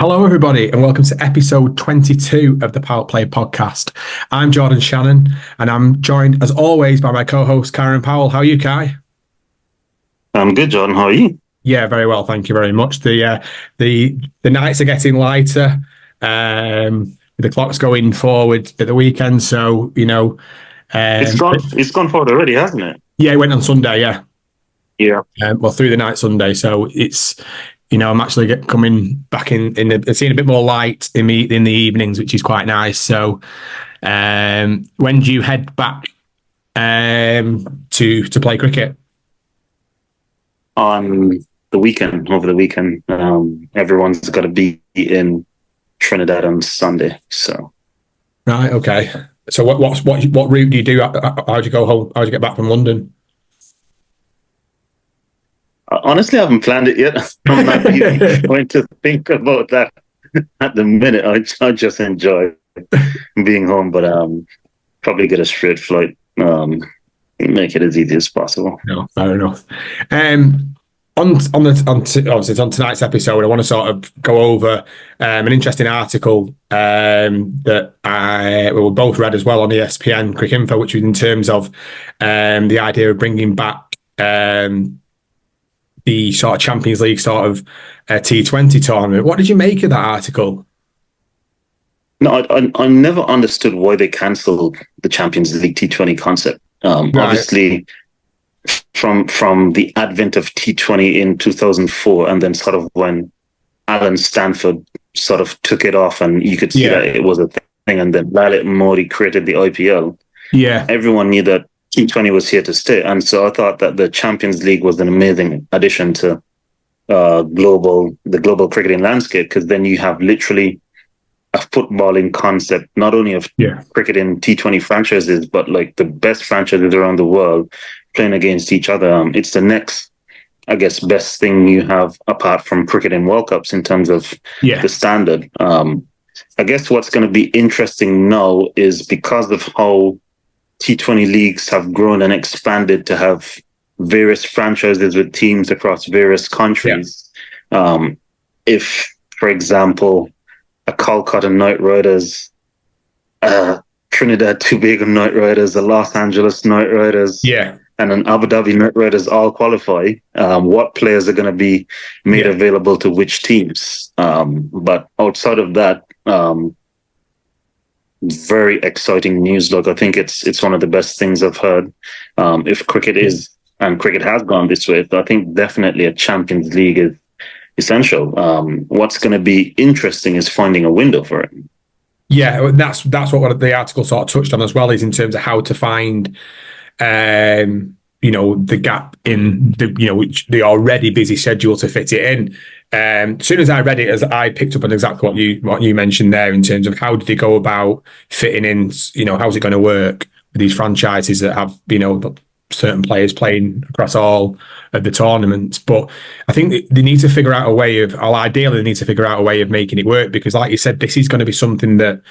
Hello, everybody, and welcome to episode 22 of the PowettPlay Podcast. I'm Jordan Shannon, and I'm joined, as always, by my co-host, Kieran Powell. How are you, Kai? I'm good, Jordan. How are you? Yeah, very well. Thank you very much. The nights are getting lighter. The clock's going forward at the weekend, so It's gone forward already, hasn't it? Yeah, it went on Sunday. Yeah. Well, Through the night Sunday, so it's. I'm actually coming back in seeing a bit more light in the evenings, which is quite nice. So, when do you head back to play cricket? on the weekend, over the weekend, everyone's got to be in Trinidad on Sunday. So, Right. Okay. So, what route do you do? How do you go home? How do you get back from London? honestly, I haven't planned it yet. I'm not really going to think about that at the minute. I just enjoy being home, but probably get a straight flight. Make it as easy as possible. No, fair enough. Obviously, it's on tonight's episode, I want to sort of go over an interesting article that we both read as well on ESPN Quick Info, which was in terms of the idea of bringing back the sort of Champions League sort of T20 tournament. What did you make of that article? No, I never understood why they cancelled the Champions League T20 concept. Right. Obviously, from the advent of T20 in 2004, and then sort of when Alan Stanford sort of took it off, and you could see that it was a thing, and then Lalit Modi created the IPL. Yeah, everyone knew that T20 was here to stay, and so I thought that the Champions League was an amazing addition to the global cricketing landscape, because then you have literally a footballing concept, not only of cricketing T20 franchises, but like the best franchises around the world playing against each other. It's the next, I guess, best thing you have apart from cricketing World Cups in terms of the standard. I guess what's going to be interesting now is because of how T20 leagues have grown and expanded to have various franchises with teams across various countries. If, for example, a Calcutta Knight Riders, Trinidad Tobago Knight Riders, a Los Angeles Knight Riders, and an Abu Dhabi Knight Riders all qualify, what players are going to be made available to which teams? But outside of that, very exciting news. Look, I think it's one of the best things I've heard. If cricket is, and cricket has gone this way, so I think definitely a Champions League is essential. What's going to be interesting is finding a window for it. Yeah, that's what the article sort of touched on as well, is in terms of how to find the gap in which the already busy schedule to fit it in. As soon as I read it, as I picked up on exactly what you mentioned there in terms of how did they go about fitting in, how's it going to work with these franchises that have certain players playing across all of the tournaments. But I think they need to figure out a way of, or ideally they need to figure out a way of making it work, because like you said, this is going to be something that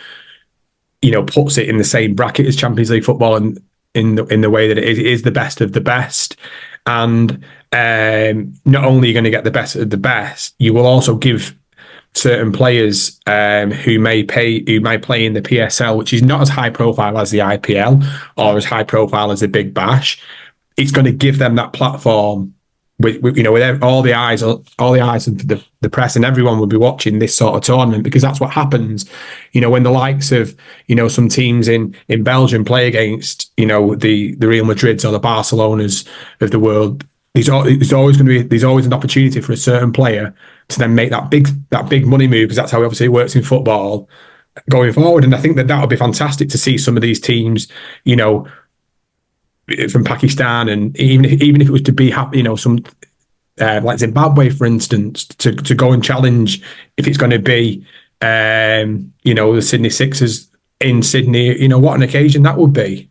puts it in the same bracket as Champions League football, and in the way that it is the best of the best. And not only are you going to get the best of the best, you will also give certain players who may play in the PSL, which is not as high profile as the IPL or as high profile as the Big Bash. It's going to give them that platform with all the eyes of the press, and everyone will be watching this sort of tournament, because that's what happens. When the likes of some teams in Belgium play against the Real Madrids or the Barcelonas of the world, there's always an opportunity for a certain player to then make that big money move, because that's how obviously it works in football going forward. And I think that would be fantastic to see some of these teams, from Pakistan, and even if it was to be some like Zimbabwe, for instance, to go and challenge, if it's going to be the Sydney Sixers in Sydney, what an occasion that would be.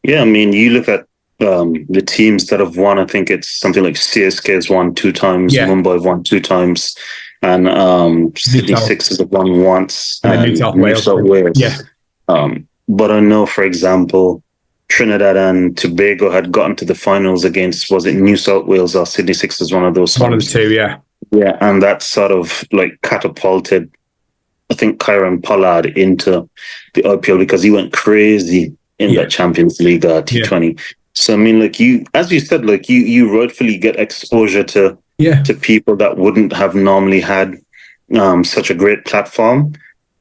Yeah, I mean, you look at the teams that have won. I think it's something like CSK has won 2 times, Mumbai have won 2 times, and Sydney Sixers have won once, and New South Wales. Yeah. But I know, for example, Trinidad and Tobago had gotten to the finals against, was it New South Wales or Sydney Sixers, one of those times. One of the two, yeah. Yeah, and that sort of like catapulted, I think, Kieran Powell into the IPL because he went crazy in that Champions League T20. So I mean, like as you said, like you rightfully get exposure to people that wouldn't have normally had such a great platform,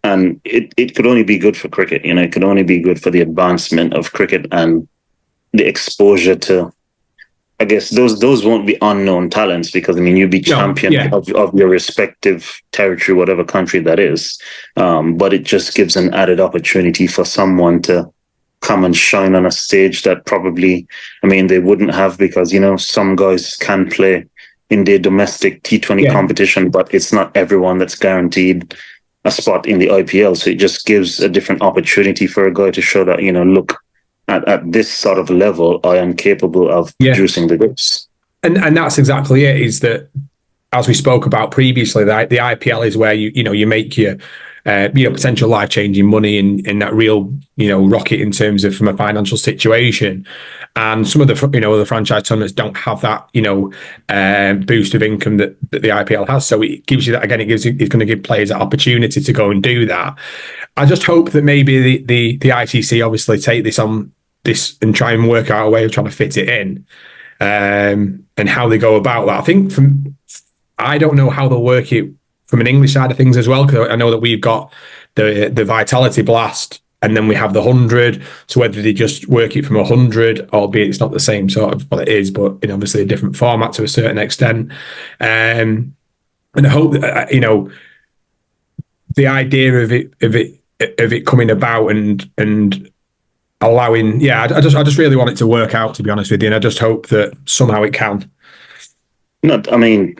and it could only be good for cricket. It could only be good for the advancement of cricket and the exposure to. I guess those won't be unknown talents because I mean you'd be champion of your respective territory, whatever country that is. But it just gives an added opportunity for someone to come and shine on a stage that probably, I mean, they wouldn't have because some guys can play in their domestic T20 competition, but it's not everyone that's guaranteed a spot in the IPL. So it just gives a different opportunity for a guy to show that look. At this sort of level, I am capable of producing the goods. And that's exactly it, is that, as we spoke about previously, the IPL is where you make your potential life-changing money in that real rocket in terms of from a financial situation. And some of the the franchise tournaments don't have that boost of income that the IPL has. So it gives you that again. It's going to give players that opportunity to go and do that. I just hope that maybe the ICC obviously take this and try and work out a way of trying to fit it in, and how they go about that. I think I don't know how they'll work it from an English side of things as well, because I know that we've got the Vitality Blast and then we have the 100. So whether they just work it from 100, albeit it's not the same sort of, well, it is, but in obviously a different format to a certain extent. And I hope that the idea of it coming about and allowing, I just really want it to work out, to be honest with you, and I just hope that somehow it can. No, I mean,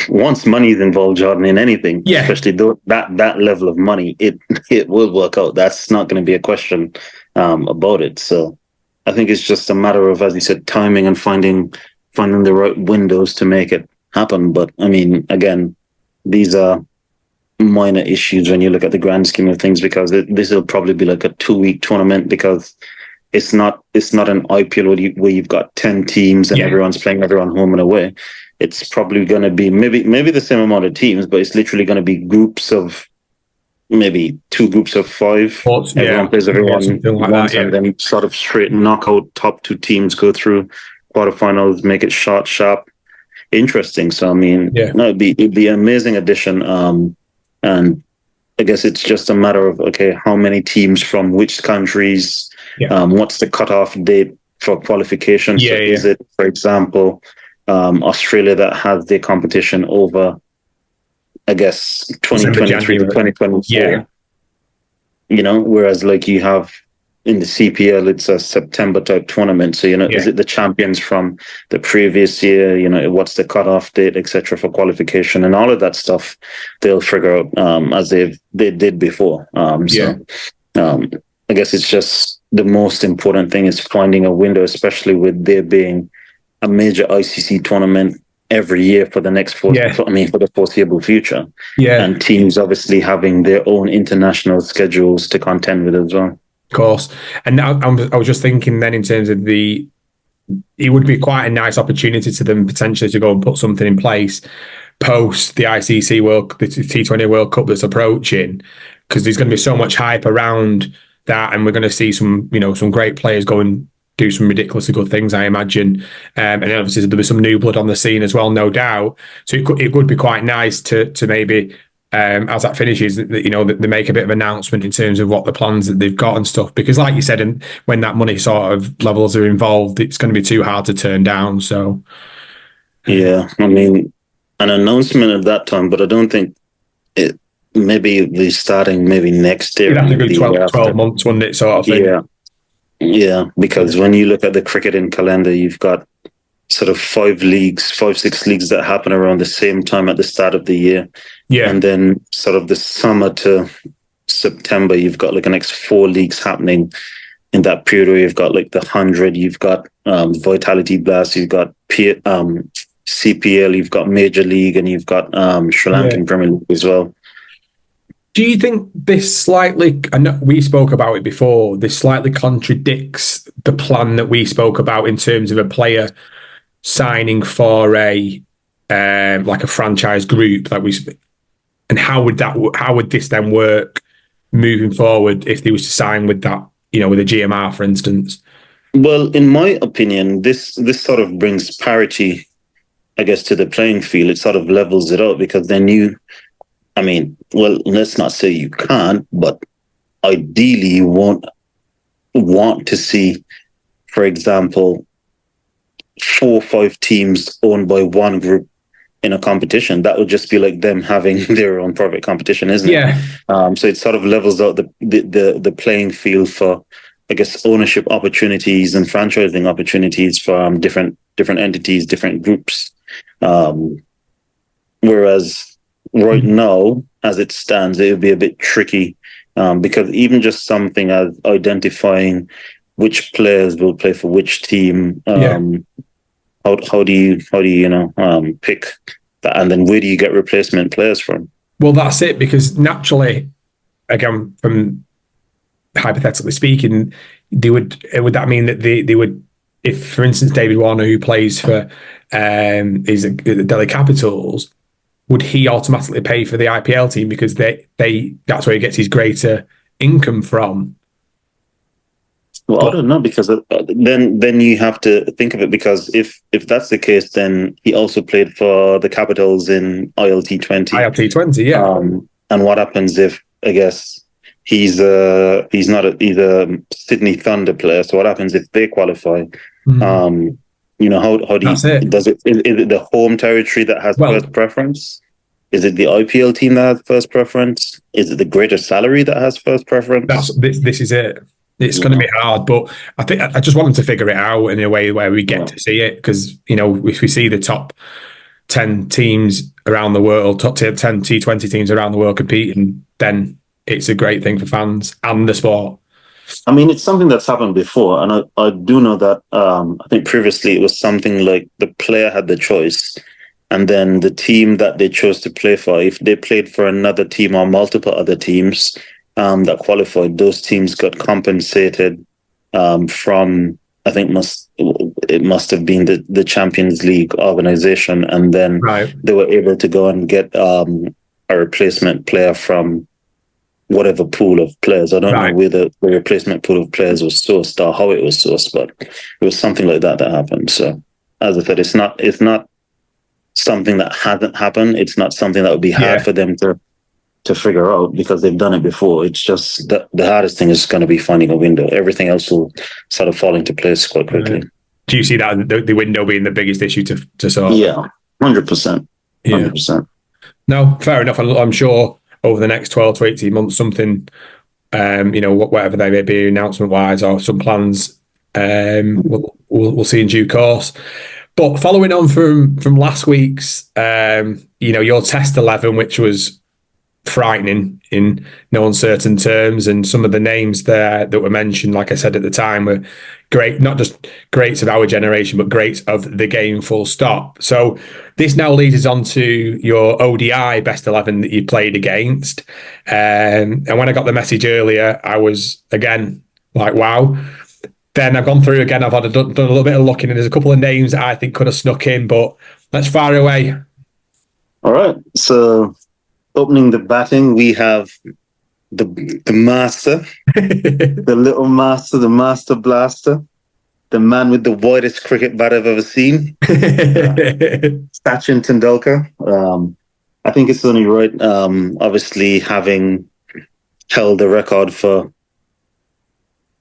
once money is involved, Jordan, in anything, especially that level of money, it will work out. That's not going to be a question about it. So I think it's just a matter of, as you said, timing and finding the right windows to make it happen. But I mean, again, these are minor issues when you look at the grand scheme of things, because this will probably be like a 2-week tournament, because it's not an IPL where you've got 10 teams and everyone's playing everyone home and away. It's probably going to be maybe the same amount of teams, but it's literally going to be groups of maybe 2 groups of 5. Everyone plays everyone once, and then sort of straight knockout top 2 teams go through quarterfinals, make it short, sharp, interesting. So I mean, it'd be an amazing addition. And I guess it's just a matter of, okay, how many teams from which countries, what's the cutoff date for qualification? So is it, for example, Australia that has their competition over, I guess, 2023 to 2024? Whereas like you have in the CPL, it's a September type tournament. So, is it the champions from the previous year? What's the cutoff date, etc., for qualification, and all of that stuff they'll figure out as they did before. I guess it's just the most important thing is finding a window, especially with there being a major ICC tournament every year for the next for the foreseeable future. And teams obviously having their own international schedules to contend with as well. Of course. And I was just thinking then in terms of it would be quite a nice opportunity to them potentially to go and put something in place post the ICC the T20 World Cup that's approaching, because there's going to be so much hype around that, and we're going to see some great players go and do some ridiculously good things, I imagine. And obviously there'll be some new blood on the scene as well, no doubt. So it would be quite nice to maybe, as that finishes, that they make a bit of announcement in terms of what the plans that they've got and stuff. Because like you said, and when that money sort of levels are involved, it's going to be too hard to turn down. So I mean, an announcement at that time, but I don't think it. Maybe be starting maybe next year. It'd have to go 12 months, wouldn't it, sort of thing? Yeah, because when you look at the cricketing calendar, you've got sort of 5, 6 leagues that happen around the same time at the start of the year. And then sort of the summer to September, you've got like the next 4 leagues happening in that period where you've got like the 100, you've got Vitality Blast, you've got CPL, you've got Major League, and you've got Sri Lankan Premier League as well. Do you think this slightly, I know we spoke about it before, this slightly contradicts the plan that we spoke about in terms of a player signing for a like a franchise group that and how would this then work moving forward if they was to sign with that, with a GMR, for instance? Well, in my opinion, this sort of brings parity, I guess, to the playing field. It sort of levels it out, because then let's not say you can't, but ideally you won't want to see, for example, 4 or 5 teams owned by one group in a competition. That would just be like them having their own private competition, isn't it? So it sort of levels out the playing field for, I guess, ownership opportunities and franchising opportunities for different entities, different groups. Whereas right now, as it stands, it would be a bit tricky, because even just something as identifying which players will play for which team, how do you pick that, and then where do you get replacement players from? Well, that's it, because naturally, again, from hypothetically speaking, would that mean that they would, if, for instance, David Warner, who plays for the Delhi Capitals, would he automatically pay for the IPL team because that's where he gets his greater income from? Well, I don't know, because then you have to think of it, because if that's the case, then he also played for the Capitals in ILT20. ILT20, yeah. And what happens if, I guess, he's a Sydney Thunder player? So what happens if they qualify? How do you is it the home territory that has first preference? Is it the IPL team that has first preference? Is it the greater salary that has first preference? This is it. It's going to be hard, but I think I just want them to figure it out in a way where we get to see it, because if we see the top 10 teams around the world, top 10 T20 teams around the world competing, then it's a great thing for fans and the sport. I mean, it's something that's happened before, and I do know that. I think previously it was something like the player had the choice, and then the team that they chose to play for, if they played for another team or multiple other teams that qualified, those teams got compensated from, I think it must have been the Champions League organization, and then they were able to go and get a replacement player from whatever pool of players. I don't know where the replacement pool of players was sourced or how it was sourced, but it was something like that happened. So, as I said, it's not something that hasn't happened. It's not something that would be hard for them to figure out, because they've done it before. It's just the hardest thing is going to be finding a window. Everything else will sort of fall into place quite quickly. Do you see that the window being the biggest issue to solve? Yeah, 100%. 100%. No, fair enough. I'm sure over the next 12 to 18 months, something, whatever they may be, announcement-wise, or some plans, we'll see in due course. But following on from last week's, your test 11, which was frightening in no uncertain terms, and some of the names there that were mentioned, like I said at the time, were great, not just greats of our generation, but greats of the game, full stop. So this now leads us on to your ODI best 11 that you played against. And when I got the message earlier, I was again like, wow. Then I've gone through again, I've done a little bit of looking, and there's a couple of names that I think could have snuck in, but let's fire away. All right, so opening the batting, we have the master, the little master, the master blaster, the man with the widest cricket bat I've ever seen, Sachin Tendulkar. I think it's only right, obviously, having held the record for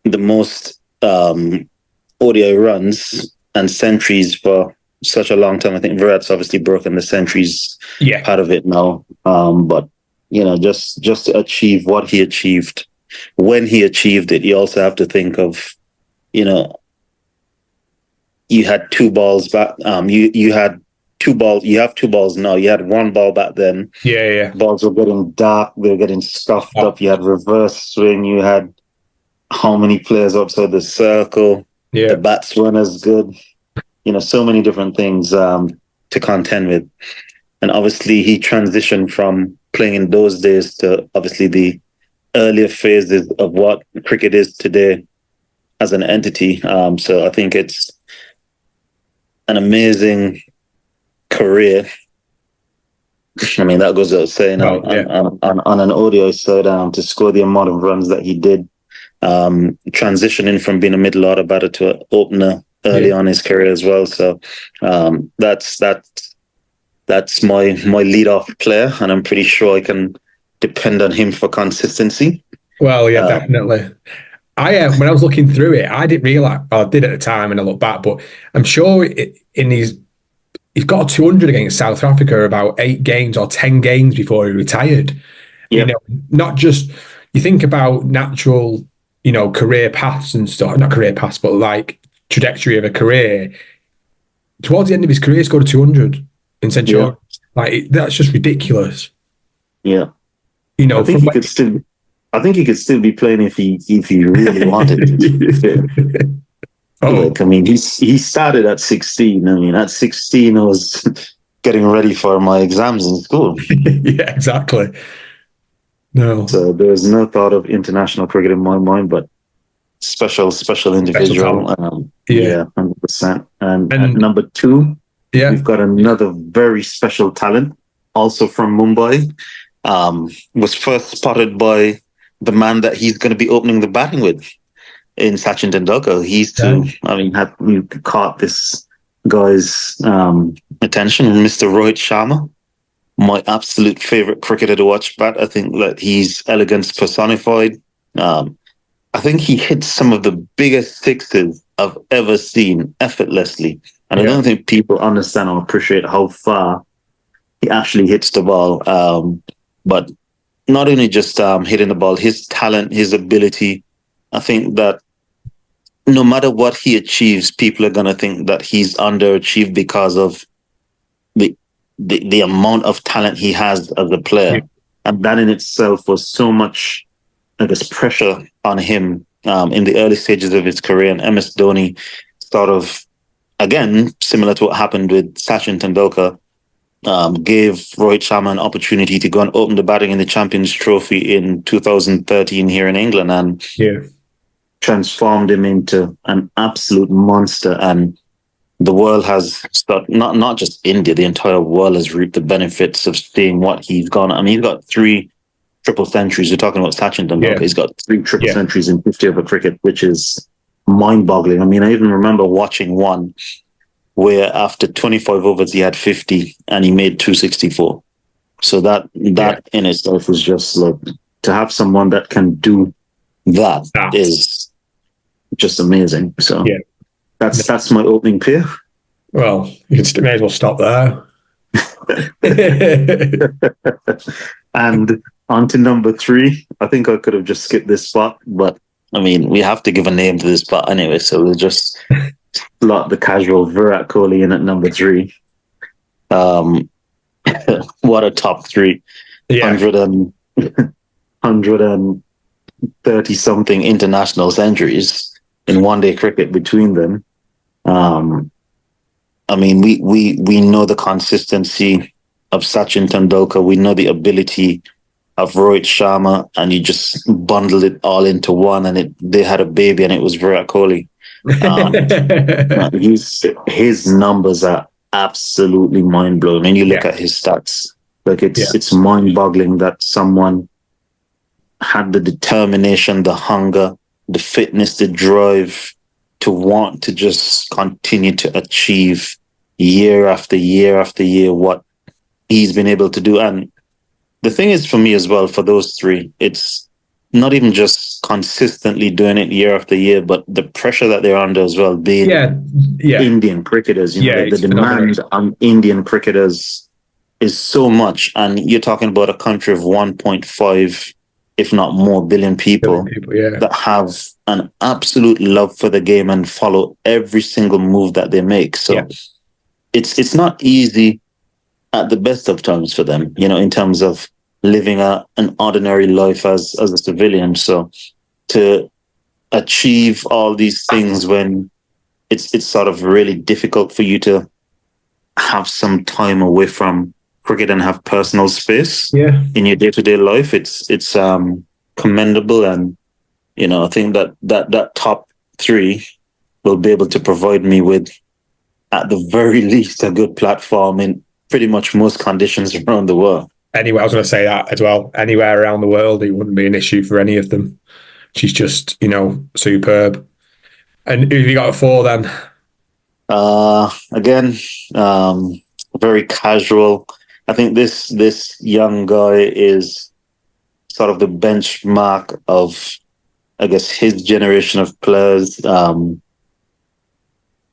the most ODI runs and centuries for such a long time. I think Virat's obviously broken the centuries part of it now. But just to achieve what he achieved, when he achieved it, you also have to think of, you had 2 balls back. You had 2 balls. You have 2 balls now. You had 1 ball back then. Yeah. Balls were getting dark. They were getting stuffed up. You had reverse swing. You had how many players outside the circle? Yeah. The bats weren't as good. So many different things to contend with. And obviously he transitioned from playing in those days to obviously the earlier phases of what cricket is today as an entity. So I think it's an amazing career, I mean, that goes without saying, Well, on an ODI side, to score the amount of runs that he did, transitioning from being a middle order batter to an opener early on in his career as well. So that's my lead-off player, and I'm pretty sure I can depend on him for consistency. Well, yeah, definitely. When I was looking through it, I didn't realize, I did at the time and I look back, but I'm sure he's got a 200 against South Africa about 8 games or 10 games before he retired. Yep. You know, not just, you think about natural, career paths and stuff, not career paths, but like trajectory of a career. Towards the end of his career, he scored a 200 in Centurion. Yeah. Like, that's just ridiculous. Yeah. I think he could still be playing if he really wanted to. Look, I mean, he started at 16. I mean, at 16, I was getting ready for my exams in school. Yeah, exactly. No. So there's no thought of international cricket in my mind, but special individual. 100%. And at number 2, we've got another very special talent, also from Mumbai. Was first spotted by the man that he's going to be opening the batting with in Sachin Tendulkar. We caught this guy's attention, Mr. Rohit Sharma, my absolute favorite cricketer to watch bat. I think that he's elegance personified. I think he hits some of the biggest sixes I've ever seen effortlessly. And I don't think people understand or appreciate how far he actually hits the ball. But not only just hitting the ball, his talent, his ability, I think that no matter what he achieves, people are going to think that he's underachieved because of the amount of talent he has as a player. Yeah. And that in itself was so much, I guess, pressure on him in the early stages of his career. And MS Dhoni sort of, again, similar to what happened with Sachin Tendulkar, gave Rohit Sharma an opportunity to go and open the batting in the Champions Trophy in 2013 here in England, and transformed him into an absolute monster. And the world has not just India, the entire world has reaped the benefits of seeing what he's gone. I mean, he's got 3 triple centuries. We're talking about Sachin Tendulkar. He's got 3 triple centuries in 50 over cricket, which is mind-boggling. I mean, I even remember watching one where after 25 overs he had 50 and he made 264. So that in itself was just like, to have someone that can do that is just amazing. So that's my opening pair. Well, you may as well stop there. And on to number 3. I think I could have just skipped this spot, but I mean, we have to give a name to this spot anyway, so we'll just slot the casual Virat Kohli in at number 3. What a top 3. 130 something international centuries in one-day cricket between them. I mean, we know the consistency of Sachin Tendulkar. We know the ability of Rohit Sharma, and you just bundled it all into one, and they had a baby, and it was Virat Kohli. His numbers are absolutely mind-blowing. I mean, you look at his stats, like it's mind-boggling that someone had the determination, the hunger, the fitness, the drive to want to just continue to achieve year after year after year what he's been able to do. And the thing is, for me as well, for those 3, it's not even just consistently doing it year after year, but the pressure that they're under as well, being Indian cricketers. The demand on Indian cricketers is so much. And you're talking about a country of 1.5, if not more, billion people that have an absolute love for the game and follow every single move that they make. So it's not easy at the best of times for them, in terms of living an ordinary life as a civilian. So to achieve all these things when it's sort of really difficult for you to have some time away from cricket and have personal space in your day-to-day life, it's commendable. And I think that top 3 will be able to provide me with, at the very least, a good platform pretty much most conditions around the world. Anyway, I was going to say that as well. Anywhere around the world, it wouldn't be an issue for any of them. She's just, superb. And who have you got at 4 then? Again, very casual. I think this young guy is sort of the benchmark of, I guess, his generation of players.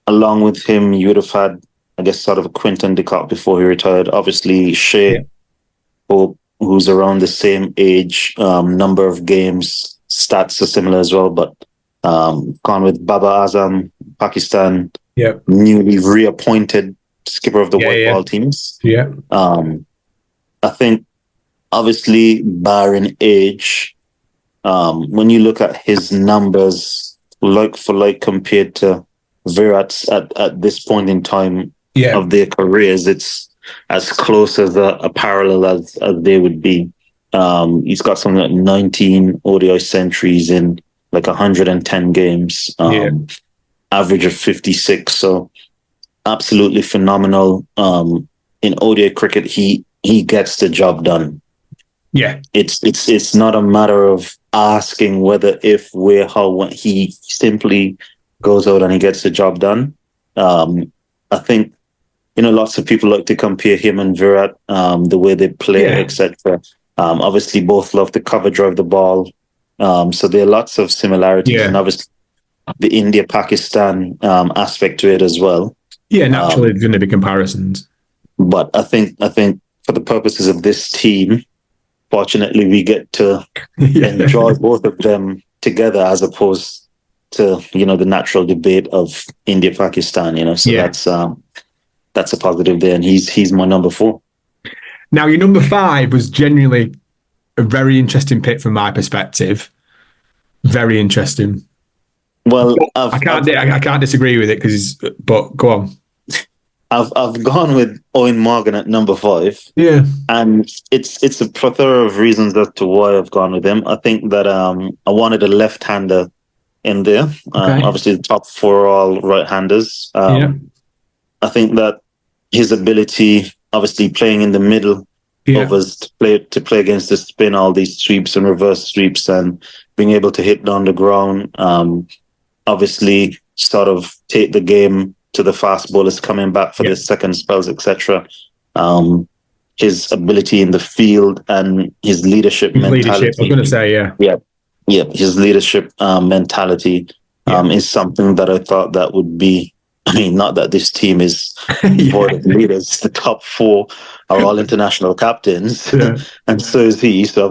Along with him, you would have had, I guess, sort of a Quinton de Kock before he retired. Obviously, Shea, who's around the same age, number of games, stats are similar as well, but gone with Baba Azam, Pakistan, newly reappointed skipper of the white ball teams. I think, obviously, barring age, when you look at his numbers, like for like compared to Virat's at this point in time of their careers, it's as close as a parallel as they would be. He's got something like 19 ODI centuries in like 110 games, average of 56. So absolutely phenomenal. In ODI cricket, he gets the job done. Yeah, it's not a matter of asking whether, if, where, how, when. He simply goes out and he gets the job done. I think, lots of people like to compare him and Virat, the way they play, etc. Obviously, both love to cover drive the ball. So there are lots of similarities, and obviously the India-Pakistan aspect to it as well. Yeah, naturally, there's going to be comparisons. But I think for the purposes of this team, fortunately, we get to enjoy both of them together, as opposed to the natural debate of India-Pakistan. So that's a positive there, and he's my number 4. Now, your number 5 was genuinely a very interesting pick from my perspective. Very interesting. Well, I can't disagree with it but go on. I've gone with Owen Morgan at number 5. Yeah, and it's a plethora of reasons as to why I've gone with him. I think that I wanted a left-hander in there. Obviously, the top 4 are all right-handers. I think that his ability, obviously playing in the middle, overs to play against the spin, all these sweeps and reverse sweeps, and being able to hit down the ground, obviously sort of take the game to the fast bowlers coming back for the second spells, etc. His ability in the field and his leadership mentality. I was going to say, his leadership mentality is something that I thought that would be. I mean, not that this team is void of leaders. The top 4 are all international captains, and so is he. So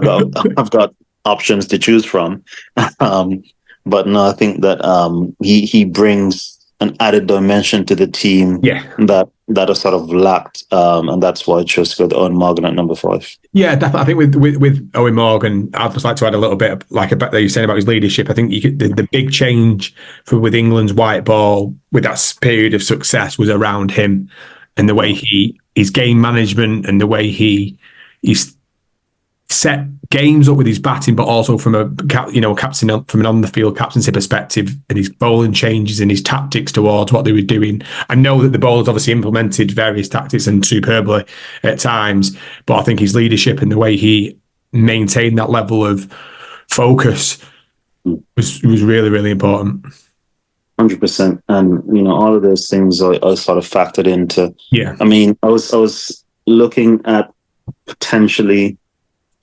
I've got options to choose from. But no, I think that he brings an added dimension to the team that are sort of lacked, and that's why I chose to go to Owen Morgan at number 5. Yeah, definitely. I think with Owen Morgan, I'd just like to add a little bit about you're saying about his leadership. I think the big change with England's white ball with that period of success was around him and the way his game management and the way he's set games up with his batting, but also from from an on the field captaincy perspective, and his bowling changes and his tactics towards what they were doing. I know that the bowlers obviously implemented various tactics and superbly at times, but I think his leadership and the way he maintained that level of focus was really, really important. 100%, and all of those things I sort of factored into. Yeah, I mean, I was looking at potentially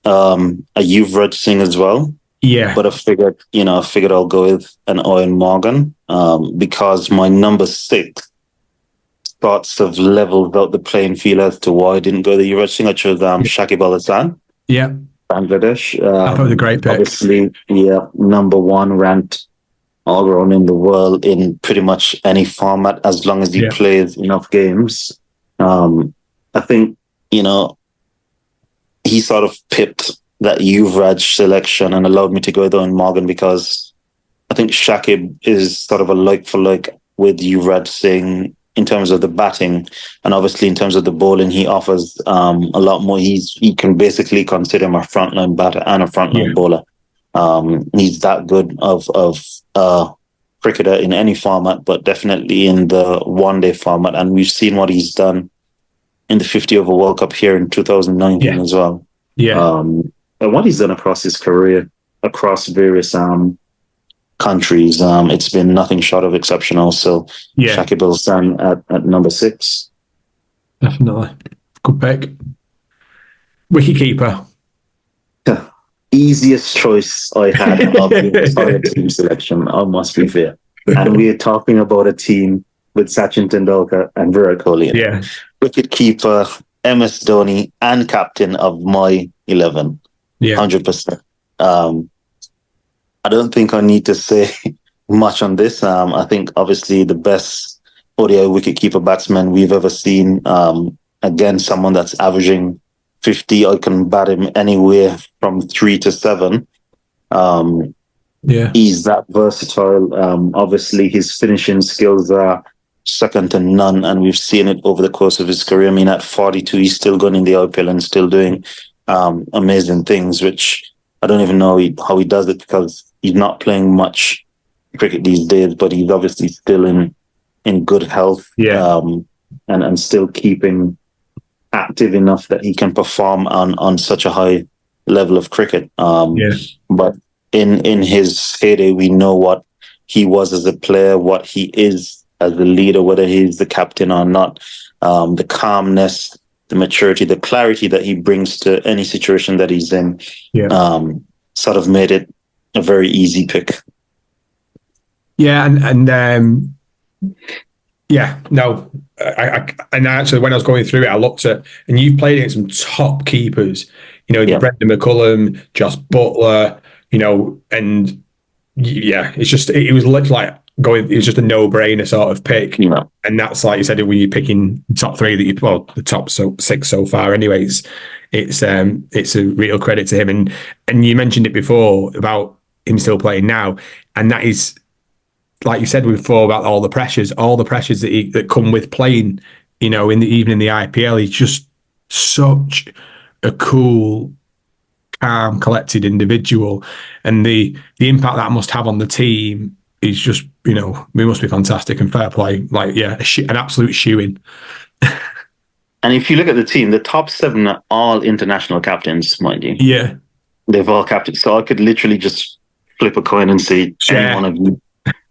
a Yuvraj Singh as well. Yeah, but I figured I'll go with an Owen Morgan because my number 6 thoughts have leveled out the playing field as to why I didn't go the Yuvraj Singh. I chose Shakib Al Hasan. Yeah, Bangladesh. I thought it was a great pick. Obviously, number 1 ranked all around in the world in pretty much any format as long as he plays enough games. I think he sort of pipped that Yuvraj selection and allowed me to go with Owen Morgan because I think Shakib is sort of a like for like with Yuvraj Singh in terms of the batting, and obviously in terms of the bowling, he offers a lot more. He can basically consider him a frontline batter and a frontline bowler. He's that good of cricketer in any format, but definitely in the one-day format, and we've seen what he's done in the 50 over World Cup here in 2019 as well. Yeah. And what he's done across his career, across various countries, it's been nothing short of exceptional. So Shakib Al Hasan at number 6. Definitely. Good pick. Wicketkeeper. Easiest choice I had of the entire team selection, I must be fair. And we are talking about a team with Sachin Tendulkar and Virat Kohli. Yeah. Wicketkeeper, MS Dhoni, and captain of my 11. Yeah. 100%. I don't think I need to say much on this. I think obviously the best ODI wicketkeeper batsman we've ever seen. Again, someone that's averaging 50. I can bat him anywhere from 3 to 7. He's that versatile. Obviously, his finishing skills are second to none, and we've seen it over the course of his career. I mean, at 42, he's still going in the IPL and still doing amazing things, which I don't even know how he does it, because he's not playing much cricket these days, but he's obviously still in good health, and still keeping active enough that he can perform on such a high level of cricket. But in his heyday, we know what he was as a player, what he is as a leader, whether he's the captain or not. The calmness, the maturity, the clarity that he brings to any situation that he's in, sort of made it a very easy pick. And actually, when I was going through it, I looked at, and you've played against some top keepers, Brendan McCullum, Josh Butler, and it was literally like it was just a no-brainer sort of pick. And that's, like you said, when you're picking the top 3 the top 6 so far anyways, it's a real credit to him. And you mentioned it before about him still playing now, and that is, like you said before, about all the pressures that come with playing, even in the IPL. He's just such a cool, calm, collected individual, and the impact that must have on the team is just, we must be fantastic, and fair play. Like, an absolute shoo-in. And if you look at the team, the top 7 are all international captains, mind you. Yeah. They've all captains. So I could literally just flip a coin and say any one of you.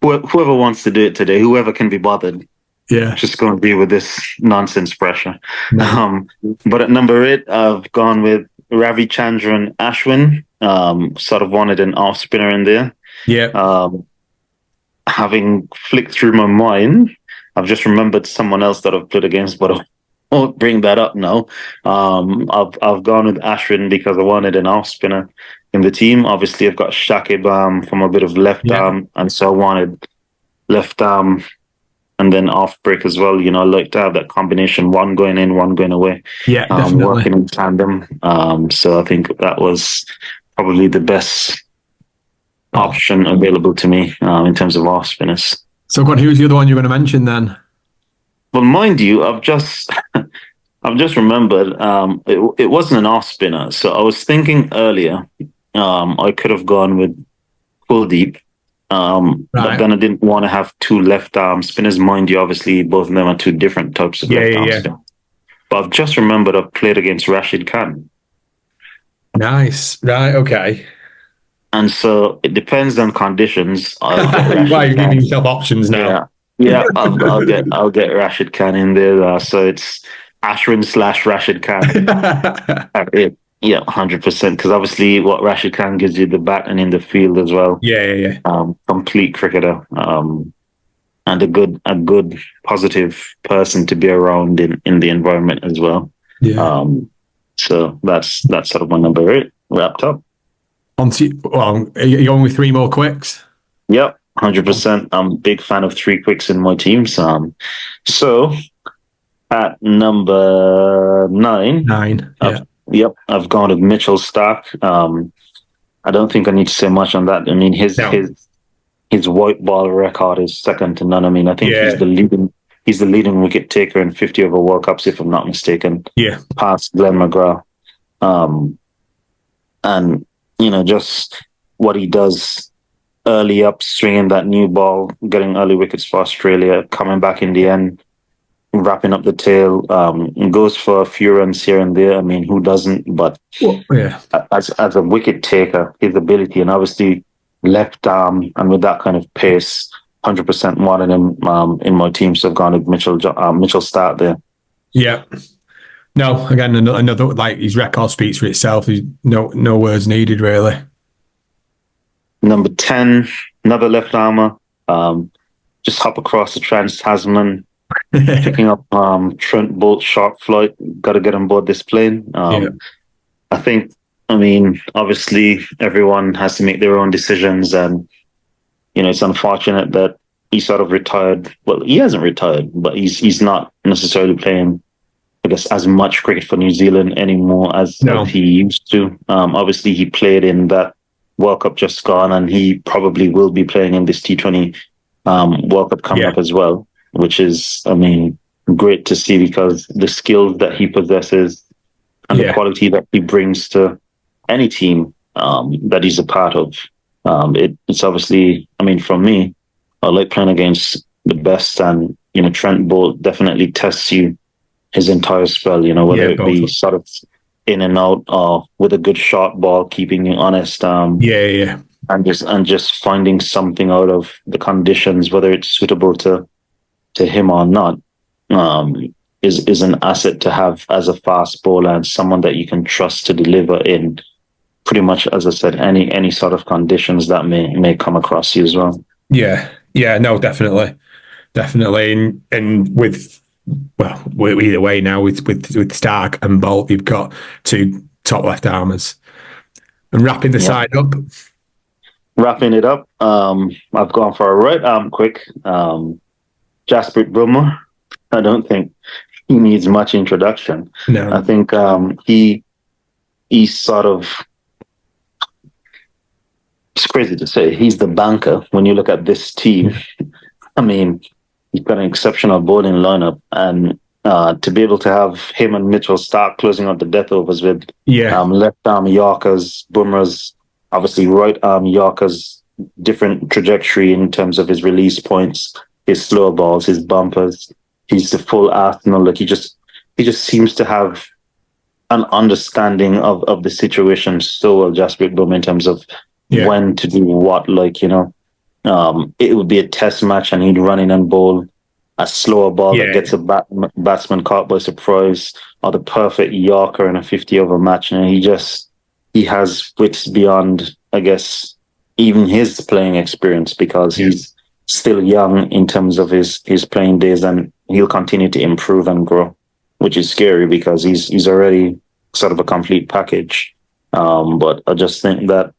Whoever wants to do it today, whoever can be bothered, just going to deal with this nonsense pressure. But at number 8, I've gone with Ravichandran Ashwin. Sort of wanted an off spinner in there. Having flicked through my mind, I've just remembered someone else that I've played against, but I won't bring that up now. I've gone with Ashwin because I wanted an off spinner in the team. Obviously, I've got Shakib from a bit of left arm, and so I wanted left arm and then off break as well. I like to have that combination, one going in, one going away. Definitely. Working in tandem. So I think that was probably the best option available to me in terms of off spinners. So, who's the other one you're going to mention then? Well, mind you, I've just remembered it wasn't an off spinner. So I was thinking earlier I could have gone with Kuldeep, but then I didn't want to have 2 left arm spinners. Mind you, obviously both of them are 2 different types of left arm spinners. But I've just remembered I've played against Rashid Khan. Nice, right? Okay. And so it depends on conditions. Why you're giving yourself options now? I'll get Rashid Khan in there. So it's Ashwin / Rashid Khan. 100%. Because obviously, what Rashid Khan gives you, the bat and in the field as well. Complete cricketer, and a good positive person to be around in the environment as well. So that's sort of my number 8 wrapped up. Are you going with 3 more quicks? Yep, 100%. I'm a big fan of 3 quicks in my teams. So at number 9, I've gone with Mitchell Starc. I don't think I need to say much on that. I mean, his white ball record is second to none. I mean, I think he's the leading wicket taker in 50 over World Cups, if I'm not mistaken. Past Glenn McGrath. And just what he does early up, swinging that new ball, getting early wickets for Australia, coming back in the end, wrapping up the tail. Goes for a few runs here and there. I mean, who doesn't? But as a wicket taker, his ability, and obviously left arm, and with that kind of pace, 100% wanted him in my team. So I've gone with Mitchell Stark there. Yeah. No, again, another like his record speaks for itself. No words needed, really. Number 10, another left armour. Just hop across the Trans-Tasman, picking up Trent Bolt's sharp flight. Got to get on board this plane. I mean, obviously, everyone has to make their own decisions, and it's unfortunate that he sort of retired. Well, he hasn't retired, but he's not necessarily playing, I guess, as much cricket for New Zealand anymore as he used to. Obviously, he played in that World Cup just gone, and he probably will be playing in this T20 World Cup coming up as well, which is, I mean, great to see, because the skills that he possesses and the quality that he brings to any team that he's a part of, it's obviously, I mean, for me, I like playing against the best, and Trent Bolt definitely tests you his entire spell, whether it be sort of in and out, or with a good short ball, keeping you honest. And just finding something out of the conditions, whether it's suitable to him or not, is an asset to have as a fast bowler, and someone that you can trust to deliver in pretty much, as I said, any sort of conditions that may come across you as well. Yeah, no, definitely, and with either way now with Stark and Bolt, you've got two top left armers. And wrapping the side up. Wrapping it up, I've gone for a right arm quick. Jasprit Bumrah. I don't think he needs much introduction. No. I think he's sort of, it's crazy to say, he's the banker when you look at this team. I mean, he's got an exceptional bowling lineup, and to be able to have him and Mitchell Stark closing out the death overs with left arm Yorkers, Bumrah's obviously right arm Yorkers, different trajectory in terms of his release points, his slow balls, his bumpers. He's the full arsenal. Like he just seems to have an understanding of the situation so well, Jasprit Bumrah, in terms of when to do what. Like, it would be a test match and he'd run in and bowl a slower ball that gets a batsman caught by surprise, or the perfect Yorker in a 50-over match. And he has wits beyond, I guess, even his playing experience, because he's still young in terms of his playing days, and he'll continue to improve and grow, which is scary because he's already sort of a complete package. But I just think that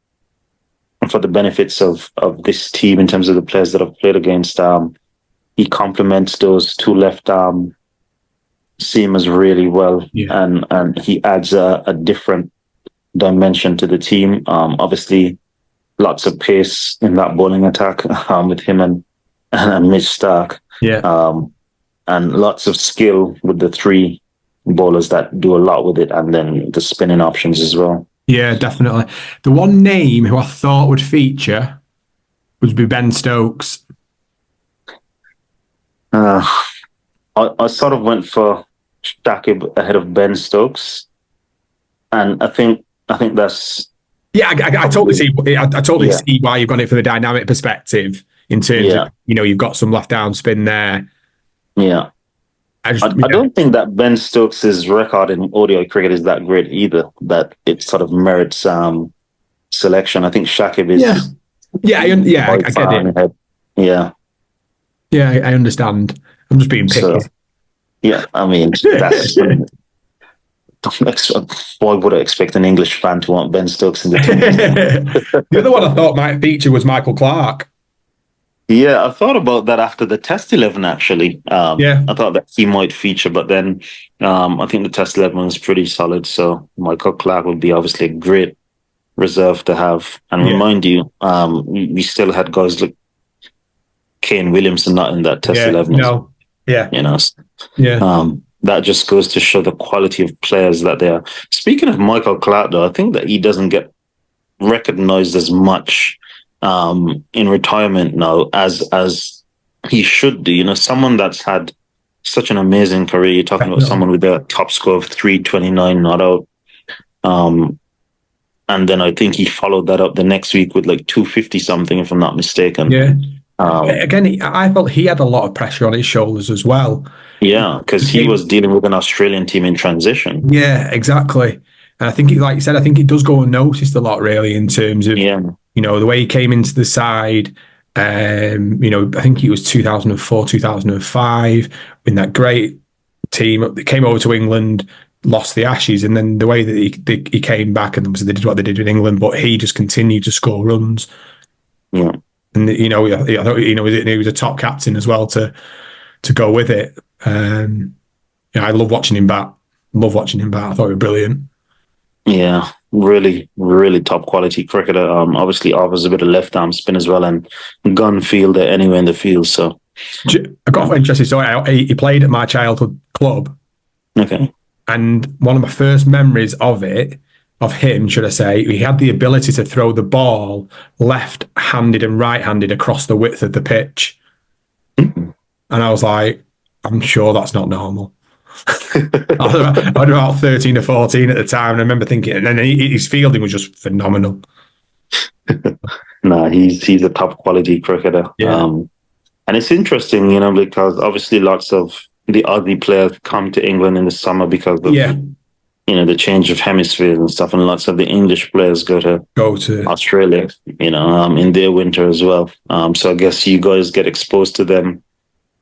for the benefits of this team, in terms of the players that I've played against, he complements those two left arm seamers really well, and he adds a different dimension to the team. Obviously, lots of pace in that bowling attack with him and Mitch Stark. And lots of skill with the three bowlers that do a lot with it, and then the spinning options as well. Yeah, definitely. The one name who I thought would feature would be Ben Stokes. I sort of went for Shakib ahead of Ben Stokes, and I think that's I totally see. I totally see why you've gone it for the dynamic perspective in terms of you've got some left arm spin there. Yeah, I don't think that Ben Stokes' record in ODI cricket is that great either, that it sort of merits selection. I think Shakib is. I get it. I understand. I'm just being picky. So, I mean, that's. Why would I expect an English fan to want Ben Stokes in the team? The other one I thought might feature was Michael Clarke. Yeah, I thought about that after the Test 11, actually. I thought that he might feature, but then I think the Test 11 was pretty solid. So Michael Clarke would be obviously a great reserve to have. And remind you, we still had guys like Kane Williamson not in that Test 11. No. That just goes to show the quality of players that they are. Speaking of Michael Clarke, though, I think that he doesn't get recognized as much in retirement now as he should do. Someone that's had such an amazing career. You're talking about someone with a top score of 329 not out. And then I think he followed that up the next week with like 250 something, if I'm not mistaken. Yeah. Again, I felt he had a lot of pressure on his shoulders as well. Yeah, because he was dealing with an Australian team in transition. Yeah, exactly. And I think, like you said, I think it does go unnoticed a lot, really, in terms of, the way he came into the side. I think it was 2004, 2005, in that great team. They came over to England, lost the Ashes, and then the way that he came back, and obviously they did what they did in England, but he just continued to score runs. Yeah. And, I thought, he was a top captain as well to go with it. I love watching him bat. I thought he was brilliant. Yeah, really, really top quality cricketer. Obviously offers a bit of left arm spin as well, and gun fielder anywhere in the field. So I got an interesting story. He played at my childhood club. Okay. And one of my first memories of him, should I say, he had the ability to throw the ball left-handed and right-handed across the width of the pitch. Mm-hmm. And I was like, I'm sure that's not normal. I was about 13 or 14 at the time, and I remember thinking, and then his fielding was just phenomenal. No, he's a top quality cricketer. Yeah. And it's interesting, because obviously lots of the Aussie players come to England in the summer because of the change of hemispheres and stuff, and lots of the English players go to Australia, in their winter as well. So I guess you guys get exposed to them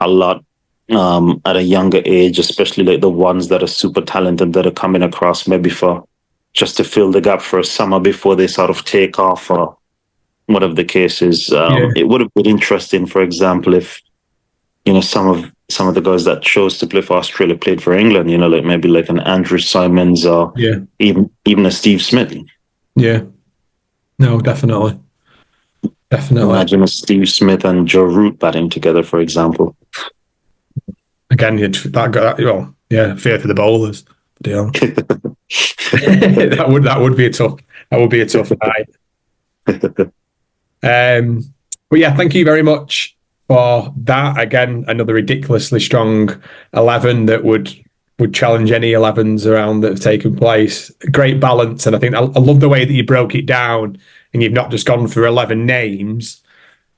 a lot at a younger age, especially like the ones that are super talented that are coming across maybe for just to fill the gap for a summer before they sort of take off or whatever the case is. It would have been interesting, for example, if some of the guys that chose to play for Australia played for England, like maybe like an Andrew Simons or even a Steve Smith. Yeah. No, definitely. Imagine a Steve Smith and Joe Root batting together, for example. Again, fear for the bowlers. Deal. that would be a tough night. But yeah, thank you very much for that. Again, another ridiculously strong 11 that would challenge any 11s around that have taken place. Great balance, and I think I love the way that you broke it down, and you've not just gone for 11 names.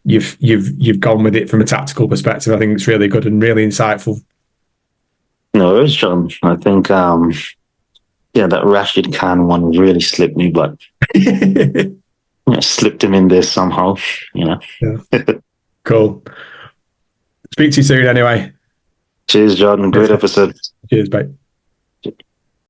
You've gone with it from a tactical perspective. I think it's really good and really insightful. No, it was John. I think that Rashid Khan one really slipped me, but slipped him in there somehow. Yeah. Cool. Speak to you soon anyway. Cheers, Jordan. Great episode. Cheers, mate.